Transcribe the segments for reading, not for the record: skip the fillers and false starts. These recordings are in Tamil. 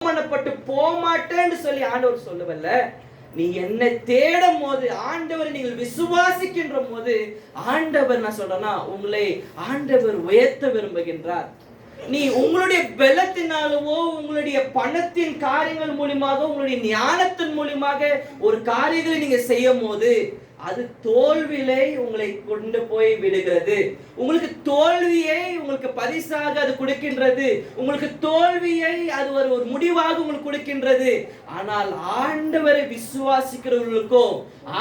அவமானப்பட்டு போக மாட்டேன்னு சொல்லி ஆண்டவர் சொல்லவில்லை. நீ என்னை தேடும் போது, ஆண்டவரை நீங்கள் விசுவாசிக்கின்ற போது, ஆண்டவர் நான் சொல்றேன்னா உங்களை ஆண்டவர் உயர்த்த விரும்புகின்றார். நீ உங்களுடைய பலத்தினாலவோ உங்களுடைய பணத்தின் காரியங்கள் மூலமாக உங்களுடைய ஞானத்தின் மூலமாக ஒரு காரியங்களை நீங்க செய்யும் போது அது தோல்வியை உங்களை கொண்டு போய் விடுகிறது. உங்களுக்கு தோல்வியை உங்களுக்கு பரிசாக அது கொடுக்கின்றது. உங்களுக்கு தோல்வியை அது ஒரு முடிவாக உங்களுக்கு கொடுக்கின்றது. ஆனால் ஆண்டவரை விசுவாசிக்கிறவர்களுக்கோ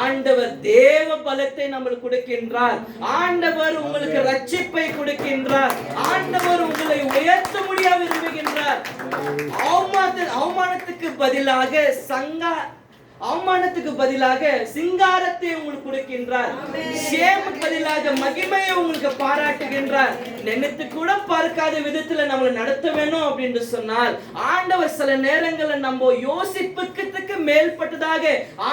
ஆண்டவர் தேவ பலத்தை நம்மளுக்கு கொடுக்கின்றார். ஆண்டவர் உங்களுக்கு ரட்சிப்பை கொடுக்கின்றார். ஆண்டவர் உங்களை உயர்த்த முடிய விரும்புகின்றார். அவமானத்துக்கு பதிலாக சிங்காரத்தை உங்களுக்கு கொடுக்கின்றார். சேமுக்கு பதிலாக மகிமையை உங்களுக்கு பாராட்டுகின்றார். நினைத்து கூட பார்க்காத விதத்துல நம்மளை நடத்த வேணும் அப்படின்னு சொன்னால் ஆண்டவர் சில நேரங்களில் நம்ம யோசிப்புக்கு மேல்பட்டதாக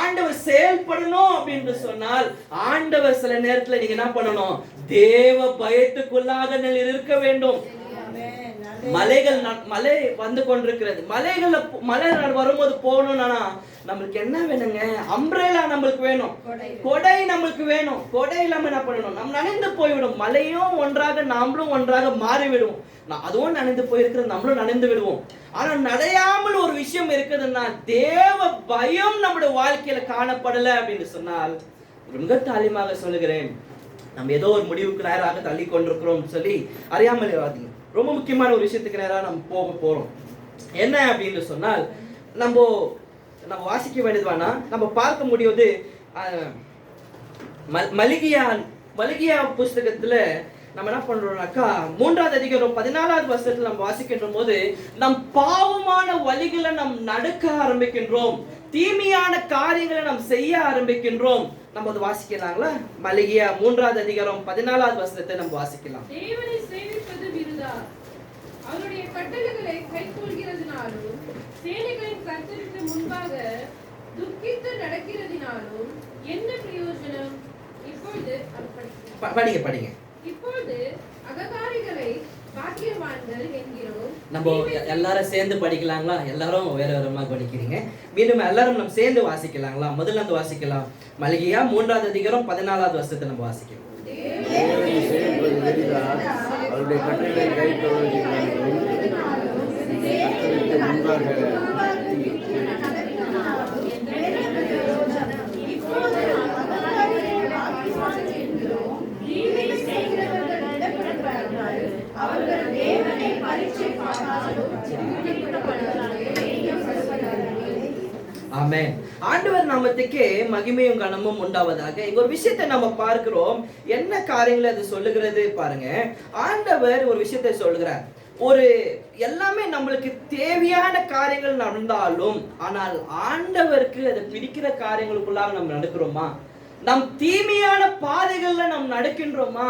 ஆண்டவர் செயல்படணும் அப்படின்னு சொன்னால் ஆண்டவர் சில நேரத்துல நீங்க என்ன பண்ணணும்? தேவ பயத்துக்குள்ளாக இருக்க வேண்டும். மலை வந்து கொண்டிருக்கிறது. மலை வரும்போது போகணும்னா நம்மளுக்கு என்ன வேணுங்க? அம்ப்ரெல்லா நம்மளுக்கு வேணும், கொடை நம்மளுக்கு வேணும். கொடை இல்லாம என்ன பண்ணணும்? நம்ம நனைந்து போய்விடும். மலையும் ஒன்றாக நாமளும் ஒன்றாக மாறிவிடுவோம். அதுவும் நனைந்து போயிருக்கிறது, நம்மளும் நனைந்து விடுவோம். ஆனா நடையாமல் ஒரு விஷயம் இருக்குதுன்னா தேவ பயம் நம்முடைய வாழ்க்கையில காணப்படல அப்படின்னு சொன்னால் மிக தாழ்மையாக சொல்லுகிறேன், நம்ம ஏதோ ஒரு முடிவுக்கு நேராக தள்ளி கொண்டிருக்கிறோம் சொல்லி அறியாமல் இராதீங்க. ரொம்ப முக்கியமான ஒரு விஷயத்துக்கு நேராக நம்ம போக போறோம். என்ன அப்படின்னு சொன்னால் நம்ம வாசிக்க வேண்டியதுவானா நம்ம பார்க்க முடியாது. மல்கியா புஸ்தகத்துல நம்ம என்ன பண்றோம்னாக்கா 3வது அதிகாரம் 14வது வசனத்துல நம்ம வாசிக்கின்ற போது நம் பாவமான வழிகளை நாம் நடக்க ஆரம்பிக்கின்றோம். தீமையான காரியங்களை நாம் செய்ய ஆரம்பிக்கின்றோம். நம்ம அதை வாசிக்கலாங்களா? மல்கியா 3வது அதிகாரம் 14வது வசனத்தை நம்ம வாசிக்கலாம். தேவனை சேவிப்பது விருதா, அவருடைய கட்டளைகளை கைக்கொள்கிறதுனாலும் சேனைகளின் கர்த்தருக்கு முன்பாக துக்கித்து நடக்கிறதினாலும் என்ன பிரயோஜனம்? படிங்க. இப்பொழுது அககாரிகளை பாக்கியவான்கள் என்கிறோம். நம்ம எல்லாரும் சேர்ந்து படிக்கலாங்களா? எல்லாரும் வேற வேறமா படிக்கிறீங்க. மீண்டும் எல்லாரும் நம்ம சேர்ந்து வாசிக்கலாங்களா? முதல்ல இருந்து வாசிக்கலாம். மல்கியா 3வது அதிகாரம் 14வது வசனத்தை நம்ம வாசிக்கலாம். அவருடைய கட்டளை கைக்கொள்கிறதினாலும் கர்த்தருக்கு முன்பாக ஆமென். ஆண்டவர் நாமத்துக்கே மகிமையும் கனமும் உண்டாவதாக. இங்க ஒரு விஷயத்தை நம்ம பார்க்கிறோம். என்ன காரியங்களை அது சொல்லுகிறது பாருங்க. ஆண்டவர் ஒரு விஷயத்தை சொல்லுகிறார். எல்லாமே நம்மளுக்கு தேவையான காரியங்கள் நடந்தாலும் ஆனால் ஆண்டவருக்கு அது பிடிக்கிற காரியங்களுக்குள்ளாக நம்ம நடக்கிறோமா? நம் தீமையான பாதைகள்ல நாம் நடக்கின்றோமா?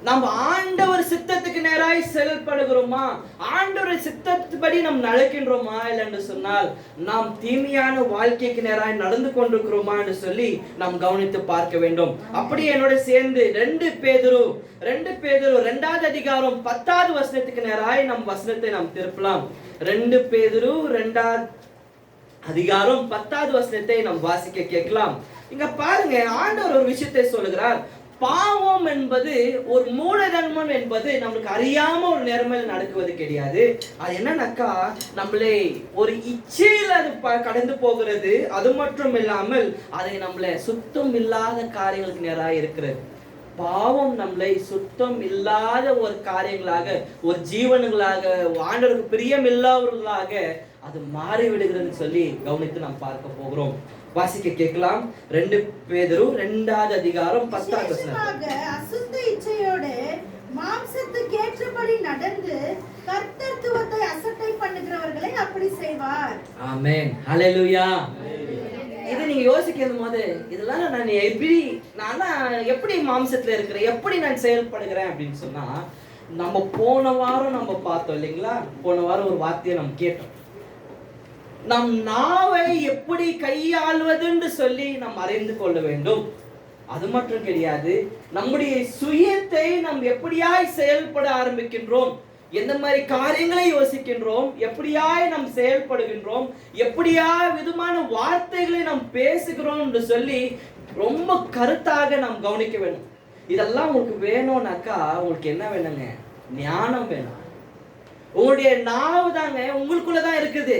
நம்ம ஆண்டவர் சித்தத்துக்கு நேராய் செயல்படுகிறோமா? ஆண்டவர் சித்தத்துப்படி நாம் நடக்கின்றோமா? இல்லை என்று சொன்னால் நாம் தீமையான வாழ்க்கைக்கு நேராய் நடந்து கொண்டிருக்கிறோமா என்று சொல்லி நாம் கவனித்து பார்க்க வேண்டும். அப்படி என்னோட சேர்ந்து 2 பேதுரு 2வது அதிகாரம் 10வது வசனத்துக்கு நேராய் நம் வசனத்தை நாம் திருப்பலாம். 2 பேதுரு 2வது அதிகாரம் 10வது வசனத்தை நாம் வாசிக்க கேட்கலாம். இங்க பாருங்க, ஆண்டவர் ஒரு விஷயத்தை சொல்லுகிறார். பாவம் என்பது ஒரு மூடதன்மம் என்பது நம்மளுக்கு அறியாம ஒரு நேர்மையில் நடக்குவது கிடையாது. அது என்னன்னாக்கா நம்மளை ஒரு இச்சையில் அது கடந்து போகிறது. அது மட்டும் இல்லாமல் அதை நம்மளை சுத்தம் இல்லாத காரியங்களுக்கு நேராக இருக்கிறது. பாவம் நம்மளை சுத்தம் இல்லாத ஒரு காரியங்களாக, ஒரு ஜீவன்களாக, ஆண்டவருக்கு பிரியம் இல்லாதவர்களாக அது மாறிவிடுகிறதுன்னு சொல்லி கவனித்து நாம் பார்க்க போகிறோம். வாசிக்க கேட்கலாம். 2 பேதுரு 2வது அதிகாரம் 10வது வசனம். அசுத்த இச்சையோடு மாம்சத்துக்கு ஏற்றபடி நடந்து கர்த்தத்துவத்தை அசட்டை பண்ணுகிறவர்களை அப்படி செய்வார். ஆமென். ஹல்லேலூயா. இதை நீங்க யோசிக்கும் போது இதெல்லாம் நான் எப்படி மாம்சத்துல இருக்கிறேன், எப்படி நான் செயல்படுகிறேன் அப்படின்னு சொன்னா, நம்ம போன வாரம் நம்ம பார்த்தோம் இல்லைங்களா? போன வாரம் ஒரு வார்த்தையை நம்ம கேட்டோம். நம் நாவை எப்படி கையாள்வதுன்னு சொல்லி நாம் அறிந்து கொள்ள வேண்டும். அது மட்டும் கிடையாது, நம்முடைய சுயத்தை நாம் எப்படியாய் செயல்பட ஆரம்பிக்கின்றோம். எந்த மாதிரி காரியங்களை யோசிக்கின்றோம், எப்படியாய் நாம் செயல்படுகின்றோம், எப்படியா விதமான வார்த்தைகளை நாம் பேசுகிறோம் என்று சொல்லி ரொம்ப கருத்தாக நாம் கவனிக்க வேண்டும். இதெல்லாம் உங்களுக்கு வேணும்னாக்கா உங்களுக்கு என்ன வேணுங்க? ஞானம் வேணும். உங்களுடைய நாவு தாங்க உங்களுக்குள்ளதான் இருக்குது.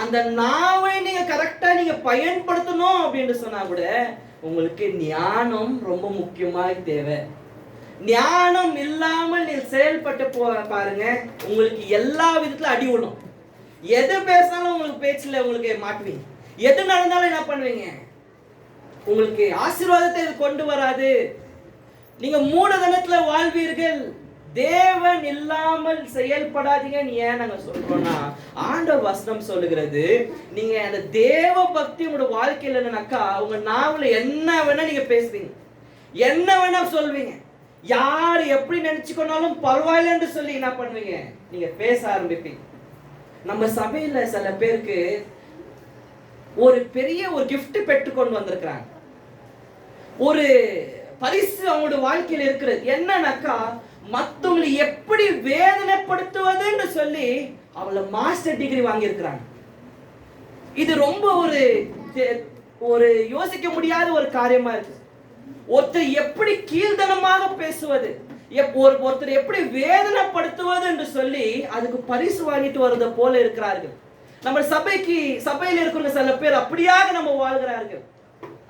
அந்த நாவை நீங்க கரெக்டா நீங்க பயன்படுத்தணும் அப்படின்னு சொன்னா கூட உங்களுக்கு ஞானம் ரொம்ப முக்கியமாக தேவை. ஞானம் இல்லாமல் நீ செயல்பட்டு பாருங்க, உங்களுக்கு எல்லா விதத்துல அடி விடும். எது பேசினாலும் உங்களுக்கு பேச்சுல உங்களுக்கு மாட்டுவீங்க. எது நடந்தாலும் என்ன பண்ணுவீங்க? உங்களுக்கு ஆசீர்வாதத்தை இது கொண்டு வராது. நீங்க மூடதனத்துல வாழ்வீர்கள். தேவன் இல்லாமல் செயல்படாதீங்க. ஏன் நாங்க சொல்றோம்னா, ஆண்டவர் வசனம் சொல்லுகிறது, நீங்க அந்த தேவ பக்தி உங்களோட வாழ்க்கையில என்னன்னாக்கா உங்க நாவல என்ன வேணா நீங்க பேசுவீங்க, என்ன வேணா சொல்வீங்க. யார் எப்படி நினைச்சுக்கொண்டாலும் பரவாயில்ல என்று சொல்லி என்ன பண்ணுவீங்க? நீங்க பேச ஆரம்பிப்பீங்க. நம்ம சபையில சில பேருக்கு ஒரு பெரிய ஒரு கிஃப்ட் பெற்றுக்கொண்டு வந்திருக்கிறாங்க. ஒரு பரிசு அவங்களோட வாழ்க்கையில இருக்கிறது. என்னன்னாக்கா மற்றவங்களை எப்படி வேதனைப்படுத்துவதுன்னு சொல்லி அவங்கள மாஸ்டர் டிகிரி வாங்கி இருக்கிறாங்க. இது ரொம்ப ஒரு யோசிக்க முடியாத ஒரு காரியமா இருக்கு. ஒருத்தர் எப்படி கீழ்த்தனமாக பேசுவது, ஒருத்தர் எப்படி வேதனைப்படுத்துவது என்று சொல்லி அதுக்கு பரிசு வாங்கிட்டு வருவதை போல இருக்கிறார்கள். நம்ம சபையில் இருக்கிற சில பேர் அப்படியாக நம்ம வாழ்கிறார்கள்.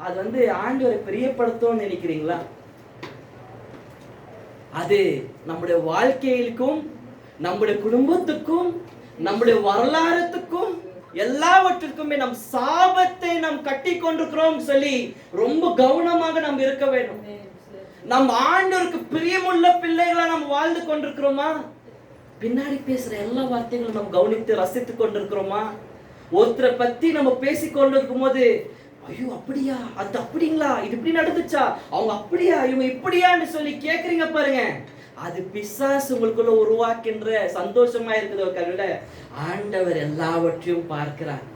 அது ஆண்டவரை பிரியப்படுத்தும் நினைக்கிறீங்களா? அது நம்முடைய வாழ்க்கையிலுக்கும் நம்முடைய குடும்பத்துக்கும் நம்முடைய வரலாறுக்கும் எல்லாவற்றிற்குமே நம் சாபத்தை நாம் கட்டி கொண்டிருக்கிறோம் சொல்லி ரொம்ப கவனமாக நாம் இருக்க வேண்டும். நம் ஆண்டவருக்கு பிரியமுள்ள பிள்ளைகளா நாம் வாழ்ந்து கொண்டிருக்கிறோமா? பின்னாடி பேசுற எல்லா வார்த்தைகளும் நாம் கவனித்து ரசித்துக் கொண்டிருக்கிறோமா? ஒருத்தரை பத்தி நம்ம பேசி கொண்டிருக்கும் போது, ஐயோ அப்படியா, அது அப்படிங்களா, இது இப்படி நடந்துச்சா, அவங்க அப்படியா, இவங்க இப்படியான்னு சொல்லி கேக்குறீங்க பாருங்க. அது பிசாசு உங்களுக்குள்ள உருவாக்கின்ற சந்தோஷமா இருக்கிறத விட ஆண்டவர் எல்லாவற்றையும் பார்க்கிறார்.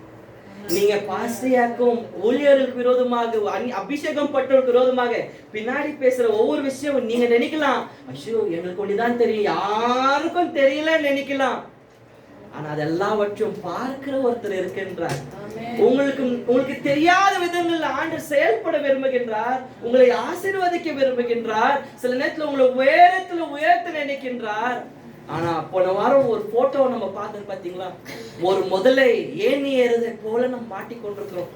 நீங்க பாஸ்டரியாக்கும் ஊழியர்களுக்கு விரோதமாக, அபிஷேகம் பட்டவர்களுக்கு விரோதமாக பின்னாடி பேசுற ஒவ்வொரு விஷயம் நீங்க நினைக்கலாம், ஐயோ எங்களுக்கு ஒண்ணுதான் தெரியும், யாருக்கும் தெரியலன்னு நினைக்கலாம். ஆனா அது எல்லாவற்றையும் பார்க்கிற ஒருத்தர் இருக்கின்றார். உங்களுக்கு தெரியாத விதங்களில் ஆண்டவர் செயல்பட விரும்புகின்றார். உங்களை ஆசீர்வதிக்க விரும்புகின்றார். சில நேரத்தில் உங்களை உயர்த்த நினைக்கின்றார். ஆனா போன வாரம் ஒரு போட்டோ நம்ம பார்த்தோம் பாத்தீங்களா? ஒரு முதலை ஏணி ஏறுதை போல நம்ம மாட்டிக்கொண்டிருக்கிறோம்.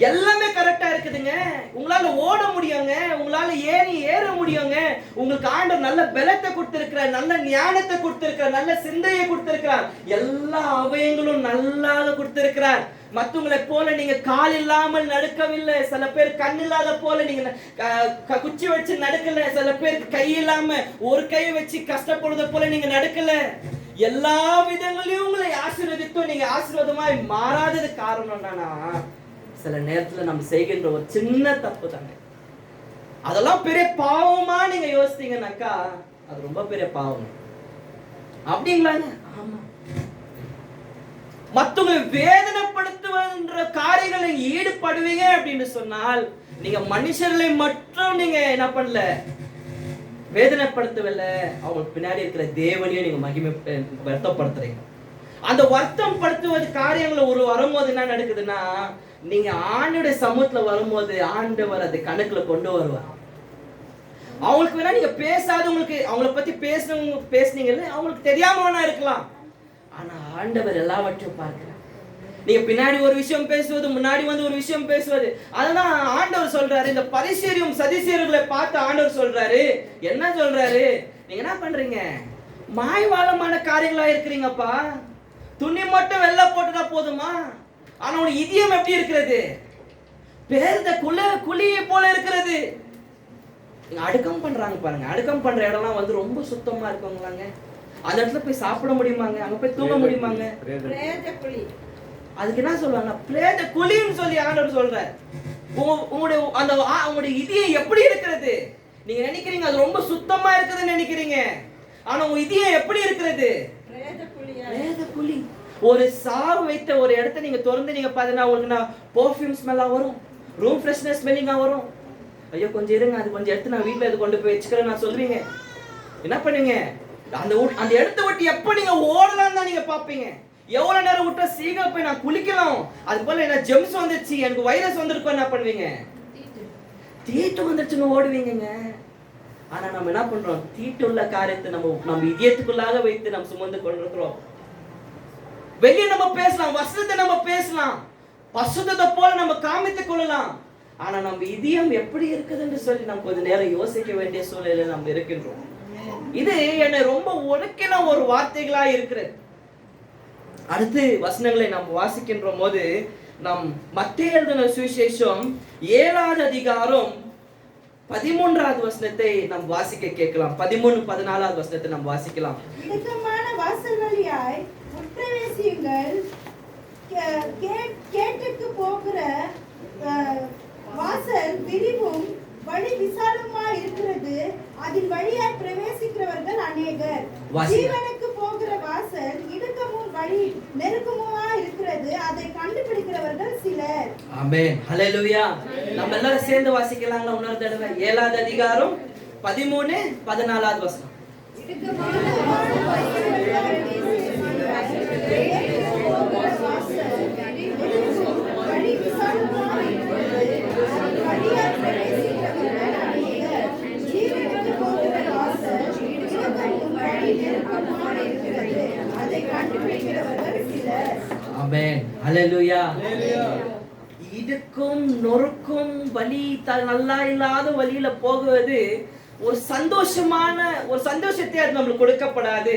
எல்லாமே கரெக்டா இருக்குதுங்க. உங்களால ஓட முடியுங்க, உங்களால ஏறி ஏற முடியுங்க. உங்களுக்கு ஆண்டவர் நல்ல பலத்தை கொடுத்திருக்கிறார், நல்ல ஞானத்தை கொடுத்திருக்கிறார், நல்ல சிந்தையை கொடுத்திருக்கிறார், எல்லா அவயங்களும் நல்லாக கொடுத்திருக்கிறார். மற்றவங்களை போல நீங்க கால் இல்லாமல் நடக்கவில்லை. சில பேர் கண் இல்லாத போல நீங்க குச்சி வச்சு நடக்கல. சில பேருக்கு கை இல்லாம ஒரு கை வச்சு கஷ்டப்படுறத போல நீங்க நடக்கல. எல்லா விதங்களையும் உங்களை ஆசீர்வதித்தோம். நீங்க ஆசீர்வாதமாய் மாறாதது காரணம் என்னன்னா, சில நேரத்துல நம்ம செய்கின்ற ஒரு சின்ன தப்பு தானே. அதெல்லாம் பெரிய பாவமா நீங்க யோசித்தீங்கன்னாக்கா அது ரொம்ப பெரிய பாவம். அப்படிங்களாங்க? ஆமா. மற்றவங்களை வேதனைப்படுத்துவன்ற காரியங்களை ஈடுபடுவீங்க அப்படின்னு சொன்னால் நீங்க மனுஷர்களை மட்டும் நீங்க என்ன பண்ணல, வேதனைப்படுத்தவில்லை, அவங்களுக்கு பின்னாடி இருக்கிற தேவனையும் நீங்க மகிமை வருத்தப்படுத்துறீங்க. அந்த வருத்தம் படுத்துவது காரியங்களை ஒரு வரும்போது என்ன நடக்குதுன்னா, நீங்க ஆண்டவருடைய சமூகத்துல வரும்போது ஆண்டவர் அதை கணக்குல கொண்டு வருவார். அவங்களுக்கு வேணா நீங்க பேசாதவங்களுக்கு அவங்கள பத்தி பேசுனீங்கல்ல, அவங்களுக்கு தெரியாம வேணா இருக்கலாம். ஆனா ஆண்டவர் எல்லாவற்றையும் பார்க்கிறார். நீங்க பின்னாடி ஒரு விஷயம் பேசுவது, முன்னாடி ஒரு விஷயம் பேசுவது. அதனால ஆண்டவர் சொல்றாரு, இந்த பரிசேரியும் சதிசேரியர்களை பார்த்து ஆண்டவர் சொல்றாரு, என்ன சொல்றாரு? நீங்க என்ன பண்றீங்க? மாய்வாளமான காரியங்களா இருக்கிறீங்கப்பா. துணி மட்டும் வெள்ளை போட்டுட்டா போதுமா? ஆனா உன் இதயம் எப்படி இருக்கிறது? பேர்ந்த குழியை போல இருக்கிறது. அடுக்கம் பண்றாங்க பாருங்க. அடுக்கம் பண்ற இடம்லாம் ரொம்ப சுத்தமா இருக்குங்களாங்க. அந்த இடத்துல போய் சாப்பிட முடியுமாங்க? அங்க போய் தூங்க முடியுமாங்க? அதுக்கு என்ன சொல்லுவாங்க? பிரேத குழின்னு சொல்லி ஆண்டவர் சொல்றார். உங்களுடைய இதயம் எப்படி இருக்கிறது? நீங்க நினைக்கிறீங்க அது ரொம்ப சுத்தமா இருக்குதுன்னு நினைக்கிறீங்க. ஆனா உங்க இதயம் எப்படி இருக்கிறது? பிரேத குழி. ஒரு சாவு வைத்த ஒரு இடத்தை நீங்க திறந்து நீங்க பாத்தீங்கன்னா உங்களுக்கு பெர்ஃப்யூம் ஸ்மெல்லா வரும், ரூம் ஃப்ரெஷ்னஸ் ஸ்மெல்லிங்கா வரும். ஐயோ கொஞ்சம் இருங்க, அது கொஞ்சம் எடுத்து நான் வீட்டுல இது கொண்டு போய் வச்சுக்கிறேன் நான் சொல்றீங்க. என்ன பண்ணுவீங்க? அந்த இடத்த விட்டு எப்ப நீங்க ஓடலாம் தான் நீங்க பாப்பீங்க. எவ்வளவு நேரம் விட்டா சீக்கிரம் போய் நான் குளிக்கலாம், அது போல என்ன ஜெம்ஸ் வந்துருச்சு, எனக்கு வைரஸ் வந்திருக்கும், என்ன பண்ணுவீங்க? தீட்டு வந்துருச்சுன்னு ஓடுவீங்க. ஆனா நம்ம என்ன பண்றோம்? தீட்டு உள்ள காரியத்தை நம்ம இதயத்துக்குள்ளாக வைத்து நம்ம சுமந்து கொண்டிருக்கிறோம். வெளியே நம்ம பேசலாம், வசனத்தை நம்ம பேசலாம், பசுத்தத்தை போல நம்ம காமித்துக் கொள்ளலாம். ஆனா நம்ம இதயம் எப்படி இருக்குதுன்னு சொல்லி நம்ம கொஞ்ச நேரம் யோசிக்க வேண்டிய சூழ்நிலையில நம்ம இருக்கின்றோம். இது என்னை ரொம்ப உனக்கின ஒரு வார்த்தைகளா இருக்கிறது. அடுத்து வசனங்களை நாம் வாசிக்கின்ற போது நாம் மத்தேயு எழுதின சுவிசேஷம் 7வது அதிகாரம் 13வது வசனத்தை நாம் வாசிக்க கேட்கலாம். 13, 14வது வசனத்தை நாம் வாசிக்கலாம். இடுக்கமான வாசல் வழியாய் உட்பிரவேசியுங்கள், கேட்டுக்கு போகிற வாசல் விரிவும் வழி விசாலமா இருக்கிறது, அதில் வழியாய் பிரவேசிக்கிறவர்கள் அநேகர். ஜீவனுக்கு போகிற வாசல் இடுக்கமும் வழி நெருக்கமுமா இருக்கிறது, அதை கண்டுபிடிக்கிறவர்கள் சிலர். ஆமென், ஹல்லேலூயா. நம்ம எல்லாரும் சேர்ந்து வாசிக்கலாங்களா? இன்னொரு தடவை 7வது அதிகாரம் 13, 14வது வசனம். ஆமென், ஹல்லேலூயா. இதுக்கும் நொறுக்கும் வழி நல்லா இல்லாத வழியில போகுவது ஒரு சந்தோஷத்தை அது நம்மளுக்கு கொடுக்கப்படாது.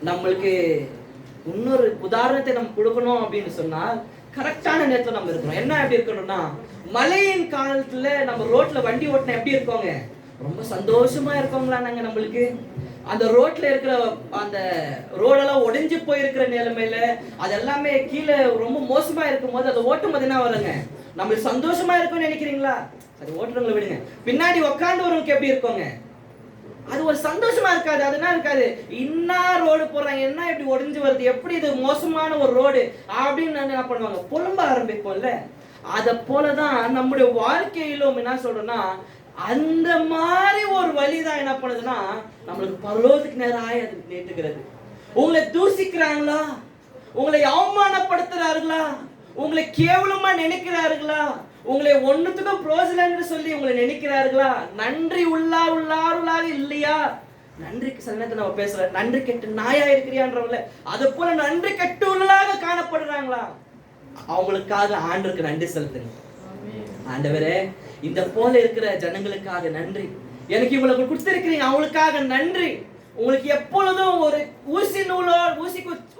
நம்மளுக்கு இன்னொரு உதாரணத்தை நம்ம கொடுக்கணும் அப்படின்னு சொன்னால் கரெக்டான நேரத்துல நம்ம இருக்கணும். என்ன எப்படி இருக்கணும்னா, மழையின் காலத்துல நம்ம ரோட்ல வண்டி ஓட்டினா எப்படி இருக்கோங்க? ரொம்ப சந்தோஷமா இருக்கோங்களா? நாங்க நம்மளுக்கு அந்த ரோட்ல இருக்கிற அந்த ரோடெல்லாம் உடைஞ்சு போயிருக்கிற நிலைமையில அது எல்லாமே கீழே ரொம்ப மோசமா இருக்கும் போது அதை ஓட்டும் போது என்ன வருங்க? நம்மளுக்கு சந்தோஷமா இருக்கும்னு நினைக்கிறீங்களா? அது ஓட்டுறவங்களை விடுங்க, பின்னாடி உட்காந்து வரவங்களுக்கு எப்படி இருக்கோங்க? அது ஒரு சந்தோஷமா இருக்காது. அதுனா இருக்காது, இன்னா ரோடு போடுறாங்க, என்ன இப்படி உடைஞ்சு வருது, எப்படி இது மோசமான ஒரு ரோடு அப்படின்னு என்ன பண்ணுவாங்க? புலம்ப ஆரம்பிப்போம்ல. அத போலதான் நம்முடைய வாழ்க்கையிலும் என்ன சொல்றோம்னா, அந்த மாதிரி ஒரு வழிதான் என்ன பண்ணுதுன்னா நம்மளுக்கு பரலோகத்துக்கு நேராக அது நீட்டுகிறது. உங்களை தூசிக்கிறாங்களா? உங்களை அவமானப்படுத்துறார்களா? உங்களை கேவலமா நினைக்கிறார்களா? உங்களை ஒண்ணுத்துக்கும் பிரோஜனம் சொல்லி உங்களை நினைக்கிறார்களா? நன்றி உள்ளாருள்ளாக இல்லையா? நன்றிக்கு சன்னத்தை நம்ம பேசல, நன்றி கெட்டு நாயா இருக்கிறியான்றவங்கள அது போல நன்றி கெட்டு உள்ளாக காணப்படுறாங்களா? அவங்களுக்காக ஆண்டவருக்கு நன்றி செலுத்துங்க. ஆண்டவரே, இந்த போல இருக்கிற ஜனங்களுக்காக நன்றி, எனக்கு இவங்களுக்கு கொடுத்திருக்கிறீங்க, அவங்களுக்காக நன்றி. உங்களுக்கு எப்பொழுதும் ஒரு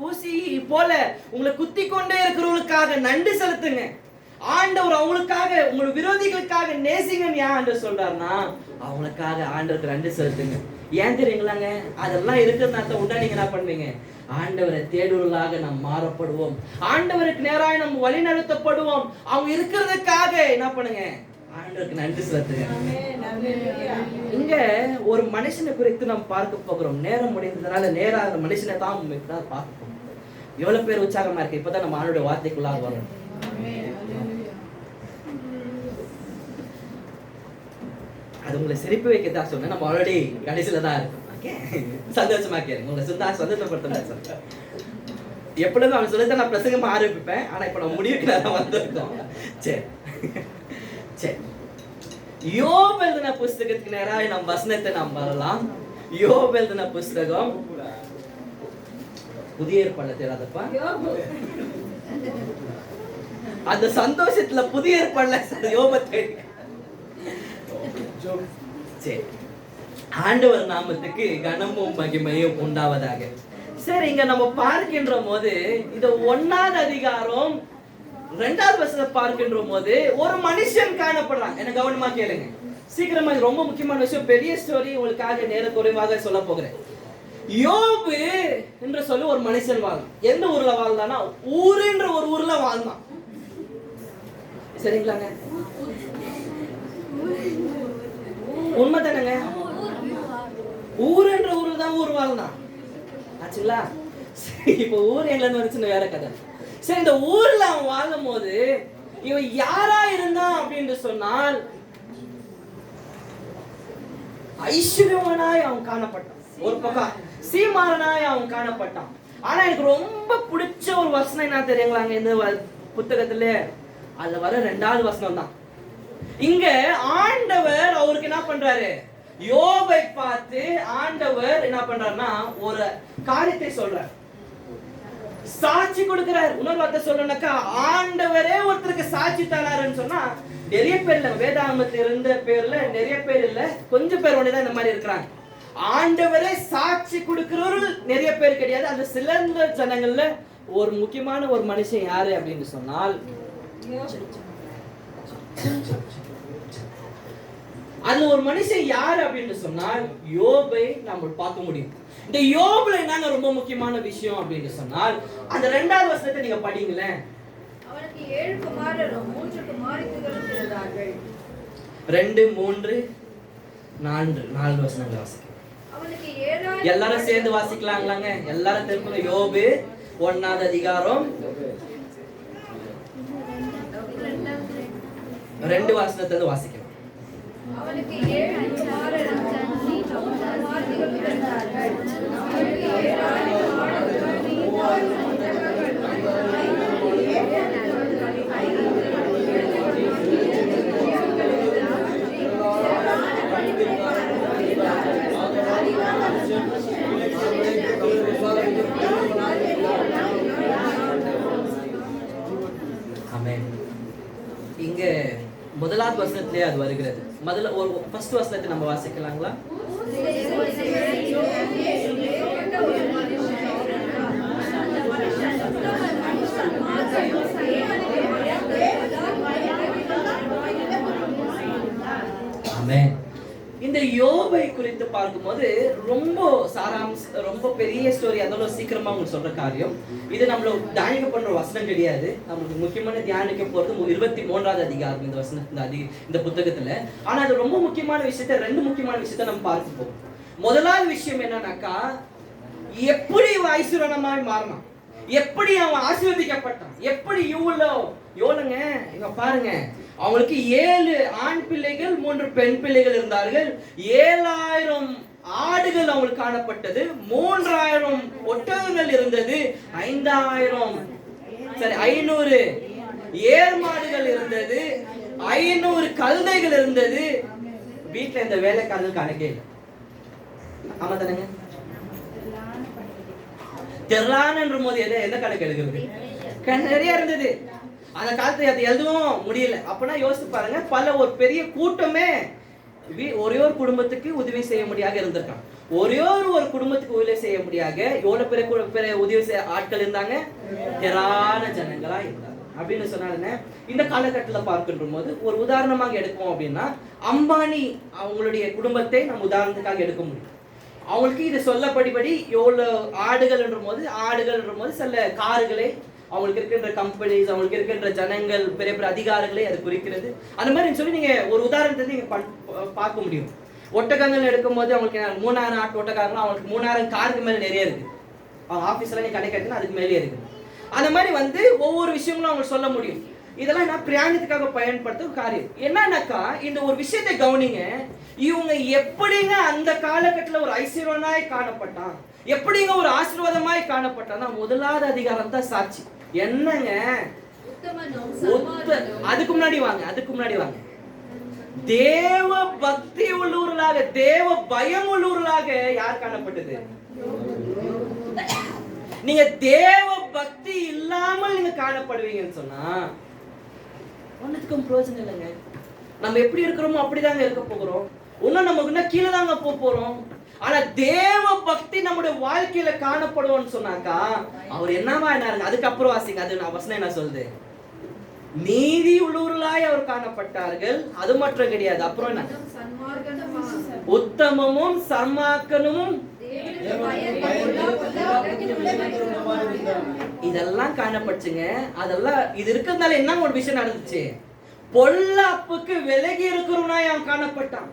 ஊசி போல உங்களை குத்தி கொண்டே இருக்கிறவங்களுக்காக நன்றி செலுத்துங்க. ஆண்டவர் அவங்களுக்காக, உங்களோட விரோதிகளுக்காக நேசிங்கன்னு ஏன் ஆண்டவர் சொல்றாருன்னா, அவங்களுக்காக ஆண்டவருக்கு நன்றி செலுத்துங்க. ஏன் தெரியுங்களாங்க? அதெல்லாம் இருக்கிறதுனால உண்டா நீங்க என்ன பண்ணுவீங்க? ஆண்டவரை தேடுவதாக நாம் மாறப்படுவோம், ஆண்டவருக்கு நேராக நம்ம வழி நடத்தப்படுவோம். அவங்க இருக்கிறதுக்காக என்ன பண்ணுங்க? ஆண்டவருக்கு நன்றி செலுத்துங்க. இங்க ஒரு மனுஷனை குறித்து நாம் பார்க்க போகிறோம். நேரம் முடிந்ததுனால நேரா அந்த மனுஷனை தான் பார்க்க போறோம். எவ்வளவு பேர் உற்சாகமா இருக்கு? இப்பதான் நம்ம ஆண்டோட வார்த்தைக்குள்ளாக வரோம். அது உங்களை சிரிப்பு வைக்கதா சொன்ன, நம்ம ஆல்ரெடி கடைசியில தான் இருக்கும். சந்தோஷமா கேளுங்க, உங்களை சந்தோஷப்படுத்த. எப்பொழுதும் அவன் சொல்லிதான் நான் பிரசங்கமா ஆரம்பிப்பேன். ஆனா இப்ப நம்ம முடிவுக்கு நேரம் வந்திருக்கோம். சரி சரி, யோபு எழுதின புஸ்தகத்துக்கு நேராக நம் வசனத்தை நாம் வரலாம். யோபு எழுதின புஸ்தகம் புதிய ஏற்பாடுல தெரியாதப்பா, அந்த சந்தோஷத்துல புதிய ஏற்பாடுல யோபத்தை. சரி, ஆண்டவர் நாமத்துக்கு கனமும் மகிமையும் உண்டாவதாக. சரி, இங்க நம்ம பார்க்கின்ற போது இந்த 1வது அதிகாரம் 2வது வசனத்தை பார்க்கின்ற போது ஒரு மனுஷன் காணப்படுறான். என்ன கவனமா கேளுங்க, சீக்கிரமா. ரொம்ப முக்கியமான விஷயம், பெரிய ஸ்டோரி, உங்களுக்காக நேர குறைவாக சொல்ல போகிறேன். யோபு என்று சொல்லி ஒரு மனுஷன் வாழ்ந்தான். எந்த ஊர்ல வாழ்ந்தானா? ஊருன்ற ஒரு ஊர்ல வாழ்ந்தான். சரிங்களாங்க? உண்மைதானங்க? ஊருன்ற ஊர்ல தான் ஊர் வாழ்ந்தான். ஆச்சுங்களா? இப்ப ஊர் எங்க இருந்து வந்துச்சுன்னு வேற கதை. சரி, இந்த ஊர்ல அவன் வாழும் போது இவன் யாரா இருந்தான் அப்படின்னு சொன்னால் ஐஸ்வர்யவனாய் அவன் காணப்பட்டான். ஒரு பக்கம் சீமாரனாய் அவன் காணப்பட்டான். ஆனா எனக்கு ரொம்ப பிடிச்ச ஒரு வசனம் என்ன தெரியுங்களாங்க இந்த புத்தகத்துல, அதுல வர 2வது வசனம் தான். இங்க ஆண்டவர் அவருக்கு என்ன பண்றாரு, யோபை பார்த்து ஆண்டவர் என்ன பண்றாருன்னா ஒரு காரியத்தை சொல்றார், சாட்சி கொடுக்கிறார். இன்னொரு வார்த்தை சொல்லணும்னாக்கா ஆண்டவரே ஒருத்தருக்கு சாட்சி தராருன்னு சொன்னா நிறைய பேர் இல்ல, வேதாகமத்தில் இருந்த பேர்ல நிறைய பேர் இல்ல, கொஞ்சம் பேர் ஒண்ணுதான் இந்த மாதிரி இருக்கிறாங்க. ஆண்டவரே சாட்சி கொடுக்கிறவர்கள் நிறைய பேர் கிடையாது. அந்த சிறந்த ஜனங்கள்ல ஒரு முக்கியமான ஒரு மனுஷன் யாரு அப்படின்னு சொன்னால், அதுல ஒரு மனுஷன் யாரு அப்படின்னு சொன்னால் யோபை நம்ம பார்க்க முடியும். இந்த யோபுல என்னங்க ரொம்ப முக்கியமான விஷயம் அப்படின்னு சொன்னால், அந்த 2வது வசனத்தை நீங்க படிங்களேன். அவனுக்கு 7 குமாரரும் 3 குமாரத்திகளும் இருந்தார்கள். 2, 3, 4 வசனங்களை வாசிக்கலாம். அவனுக்கு 7 எல்லாரும் சேர்ந்து வாசிக்கலாங்களாங்க? எல்லாரும் திரும்ப யோபு 1வது அதிகாரம் 2 வசனத்தை வாசிக்கலாம். அவனுக்கு 7 குமாரரும் 3 குமாரத்திகளும் இருந்தார்கள். அவனுக்கு 7 இங்க 1வது வசனத்திலே அது வருகிறது. முதல்ல ஒரு ஃபர்ஸ்ட் வசனத்தை நம்ம வாசிக்கலாங்களா? ஆமென். இந்த யோபை குறித்து பார்க்கும்போது ரொம்ப பெரிய ஸ்டோரி, அதனால சீக்கிரமா உங்களுக்கு சொல்ற காரியம் இது. நம்மள தியானிக்க பண்ற வசனம் கிடையாது. நம்மளுக்கு முக்கியமான தியானிக்க போறது 23வது அதிகாரம் இந்த வசனம் இந்த புத்தகத்துல. ஆனா அது ரொம்ப முக்கியமான விஷயத்த 2 முக்கியமான விஷயத்த நம்ம பார்க்க போறோம். முதலாவது விஷயம் என்னன்னாக்கா, எப்படி ஐஸ்வர்யமாய் மாறினான், எப்படி அவன் ஆசீர்வதிக்கப்பட்டான், எப்படி எவ்வளவுங்க இங்க பாருங்க, அவங்களுக்கு 7 ஆண் பிள்ளைகள் 3 பெண் பிள்ளைகள் இருந்தார்கள். 7000 ஆடுகள் அவங்களுக்கு காணப்பட்டது, 3000 ஒட்டகங்கள் இருந்தது, 500 ஏர் மாடுகள் இருந்தது, 500 கழுதைகள் இருந்தது. வீட்டுல இந்த வேலைக்காரர்கள் கணக்கே இல்லை. ஆமா தானேங்க? தெர்லான்ற போது எந்த கணக்கு எடுக்கிறது? நிறைய இருந்தது. அந்த காலத்துல அது எதுவும் முடியல. அப்பனா யோசிச்சு பாருங்க, ஒரு பெரிய கூட்டமே ஒரே ஒரு குடும்பத்துக்கு உதவி செய்ய முடியாத இருந்திருக்கான். ஒரே ஒரு குடும்பத்துக்கு உதவி செய்ய முடியாத எவ்வளவு பெரிய உதவி செய்ய ஆட்கள் இருந்தாங்க, திரளான ஜனங்களா இருந்தாங்க அப்படின்னு சொன்னாலுங்க. இந்த காலகட்டத்தில் பார்க்கின்ற போது ஒரு உதாரணமாக எடுப்போம் அப்படின்னா, அம்பானி அவங்களுடைய குடும்பத்தை நம்ம உதாரணத்துக்காக எடுக்க முடியும். அவங்களுக்கு இது சொல்லப்படிபடி எவ்வளவு ஆடுகள் போது சில கார்களை, அவங்களுக்கு இருக்கின்ற கம்பெனிஸ், அவங்களுக்கு இருக்கின்ற ஜனங்கள், பெரிய பெரிய அதிகாரிகளை அது குறிக்கிறது. அந்த மாதிரி சொல்லி நீங்க ஒரு உதாரணத்தை நீங்க பார்க்க முடியும். ஒட்டகங்கள் எடுக்கும் போது அவங்களுக்கு 3000 ஆட்டு ஒட்டகங்கள், அவங்களுக்கு 3000 காருக்கு மேல நிறைய இருக்கு. அவங்க ஆபீஸ்ல நீங்க கிடைக்கிறதுனா அதுக்கு மேலே இருக்கு. அந்த மாதிரி ஒவ்வொரு விஷயங்களும் அவங்க சொல்ல முடியும். இதெல்லாம் நான் பிரயாணத்துக்காக பயன்படுத்தும் காரியம். என்னன்னாக்கா, இந்த ஒரு விஷயத்தை கவனிங்க, இவங்க எப்படிங்க அந்த காலகட்டத்தில் ஒரு ஐஸ்வர்யனாய் காணப்பட்டான், எப்படிங்க ஒரு ஆசீர்வாதமாய் காணப்பட்டான்னா 1வது அதிகாரம் தான் சாட்சி. என்னங்க, அதுக்கு முன்னாடி வாங்க. தேவ பக்தி உள்ளவர்களாக, தேவ பயம் உள்ளவர்களாக யார் காணப்பட்டது? நீங்க தேவ பக்தி இல்லாமல் நீங்க காணப்படுவீங்கன்னு சொன்னா ஒன்னுக்கும் பிரயோஜனம் இல்லைங்க. நம்ம எப்படி இருக்கிறோமோ அப்படிதாங்க இருக்க போகிறோம். இன்னும் நமக்கு இன்னும் கீழே தாங்க போறோம். ஆனா தேவ பக்தி நம்முடைய வாழ்க்கையில காணப்படுவோம்னு சொன்னாக்கா அவர் என்னவா என்னாருங்க? அதுக்கப்புறம் வாசிங்க, அது நான் வசனம் என்ன சொல்லுது? நீதி உள்ளவர்களாய் அவர் காணப்பட்டார்கள். அது மட்டும் கிடையாது, அப்புறம் என்ன? உத்தமமும் சன்மார்க்கனும் இதெல்லாம் காணப்பட்டுங்க. அதெல்லாம் இது இருக்கிறதுனால என்ன ஒரு விஷயம் நடந்துச்சு? பொல்லாப்புக்கு விலகி இருக்கிறவனாய் அவன் காணப்பட்டான்.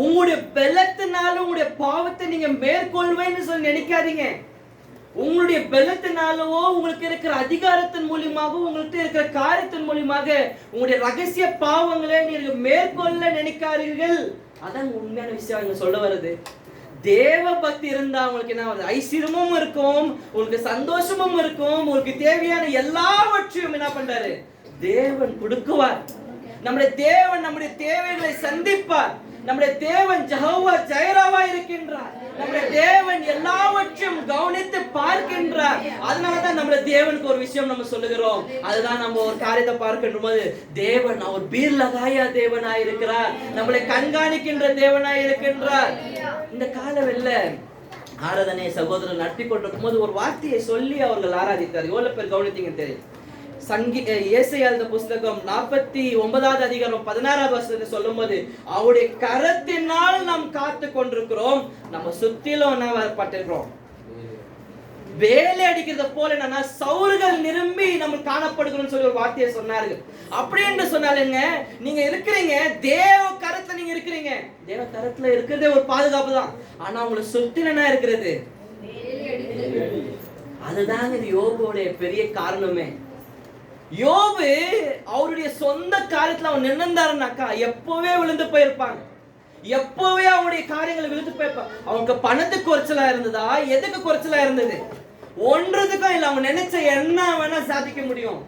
உங்களுடைய பலத்தினால உங்களுடைய பாவத்தை நீங்க மேற்கொள்வேன்னு சொல்லி நினைக்காதீங்க. உங்களுடைய பலத்தினாலவோ, உங்களுக்கு இருக்கிற அதிகாரத்தின் மூலியமாக, உங்களுக்கு இருக்கிற காரியத்தின் மூலியமாக உங்களுடைய ரகசிய பாவங்களை நீங்க மேற்கொள்ள நினைக்காதீர்கள். அதான் உண்மையான விஷயம் இங்க சொல்ல வருது. தேவ பக்தி இருந்தா உங்களுக்கு என்ன வருது? ஐஸ்வர்யமும் இருக்கும், உங்களுக்கு சந்தோஷமும் இருக்கும், உங்களுக்கு தேவையான எல்லாவற்றையும் என்ன பண்றாரு? தேவன் கொடுக்குவார். நம்முடைய தேவன் நம்முடைய தேவைகளை சந்திப்பார். நம்முடைய தேவன் ஜெகோவா ஜைராவா இருக்கின்றார். நம்முடைய தேவன் எல்லாவற்றையும் கவனித்து பார்க்கின்றார். அதனாலதான் நம்முடைய தேவனுக்கு ஒரு விஷயம் நம்ம சொல்லுகிறோம். அதுதான் நம்ம ஒரு காரியத்தை பார்க்கின்ற போது, தேவன் அவர் பீர்லகாயா தேவனாய் இருக்கிறார், நம்மளை கண்காணிக்கின்ற தேவனாய் இருக்கின்றார். இந்த காலவெல்ல ஆராதனை சகோதரர் நடத்தி கொண்டிருக்கும் போது ஒரு வார்த்தையை சொல்லி அவர்கள் ஆராதித்தார். எவ்வளவு பேர் கவனித்தீங்க தெரியும்? ஏசாயா புஸ்தகம் 49வது அதிகாரம் 16வது வசனத்தை சொல்லும் போது, அவருடைய கரத்தினால் நாம் காத்து கொண்டிருக்கிறோம், நம்ம சுத்திலும் பட்டிருக்கிறோம். வேலை அடிக்கிறத போல என்னன்னா சவுறுகள் நிரம்பி நம்ம காணப்படுகிறோம் சொல்லி ஒரு வார்த்தையை சொன்னார்கள். அப்படி என்று சொன்னாலுங்க, நீங்க இருக்கிறீங்க தேவ கரத்துல, நீங்க இருக்கிறீங்க தேவ கரத்துல இருக்கிறதே ஒரு பாதுகாப்பு தான். ஆனா உங்களை சுத்தில என்ன இருக்கிறது? அதுதாங்க இது யோபுடைய பெரிய காரணமே. யோபு அவருடைய சொந்த காரியத்துல அவன் நின்றாருனாக்கா எப்பவே விழுந்து போயிருப்பாங்க, எப்பவே அவனுடைய காரியங்களை விழுந்து போயிருப்பாங்க. அவனுக்கு பணத்துக்கு குறைச்சலா இருந்ததா? எதுக்கு குறைச்சலா இருந்தது? ஒன்றதுக்கும் இல்ல. அவன் நினைச்ச என்ன வேணா சாதிக்க முடியும்.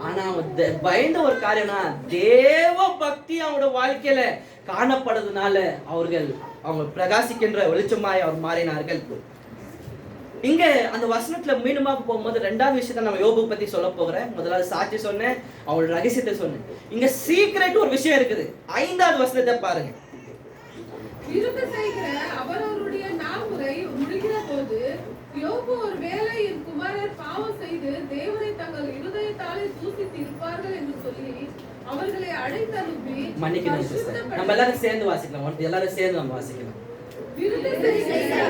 ஆனா அவன் பயந்த ஒரு காரியம்னா தேவ பக்தி அவனோட வாழ்க்கையில காணப்படுறதுனால அவங்க பிரகாசிக்கின்ற வெளிச்சமாய் அவர் மாறினார்கள். இங்க அந்த வசனத்துல மீண்டுமா போகும்போது ரெண்டாவது விஷயத்தை நம்ம யோபு பத்தி சொல்ல போகிறேன். முதலாவது சாட்சி சொன்னேன், அவங்களோட ரகசியத்தை சொன்னேன். இங்க சீக்ரெட் ஒரு விஷயம் இருக்குது. 5வது வசனத்தை பாருங்க. விருது செய்கிற அவரவருடைய நாமுறை முடிகிற போது யோபு ஒரு வேளை என் குமாரர் பாவம் செய்து தேவனை தங்கள் இருதயத்தாலே தூசித்து இருப்பார்கள் என்று சொல்லி அவர்களை அழைத்தனுப்பி மன்னிக்கணும் சிஸ்டர், நம்ம எல்லாரும் சேர்ந்து வாசிக்கலாம். எல்லாரும் சேர்ந்து நம்ம வாசிக்கலாம். விருது செய்கிற